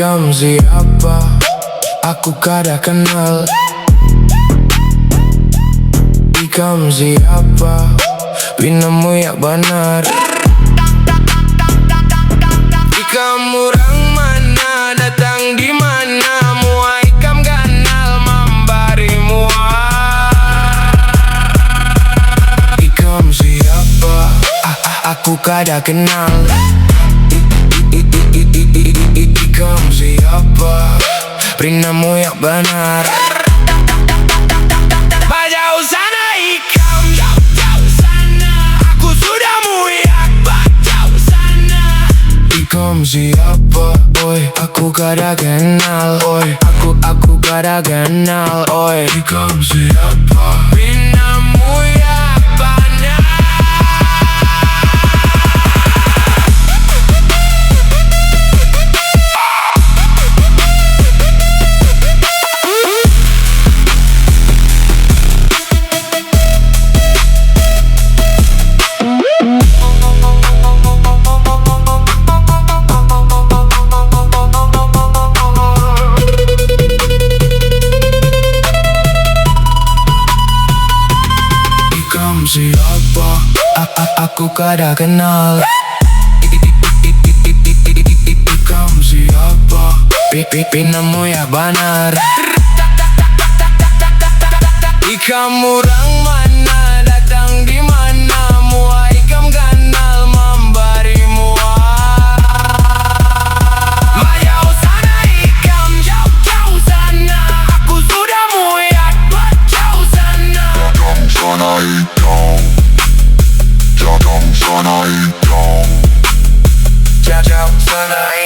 Ikam siapa? Aku kada kenal. Ikam siapa? Pina Muyak Banar. Ikam orang mana, datang di mana? Mua ikam ganal membari mua. Ikam siapa? Aku kada kenal. Ikam siapa? Pina Muyak Banar. Jauh sana ikam, jauh sana. Aku sudah muyak, jauh sana. Ikam siapa? Oi, aku kada kenal. Oi, aku kada kenal. Oi, ikam siapa? Pina Muyak Banar. Siapa? Aku kada kenal. Ikam siapa? Pina Muyak Banar. Ikam orang mana, datang di mana? Mua ikam ganal membari mua. Jauh sana ikam, jauh sana. Aku sudah muyak, jauh sana. Jauh sana ikam, jauh sana ikam, jauh sana.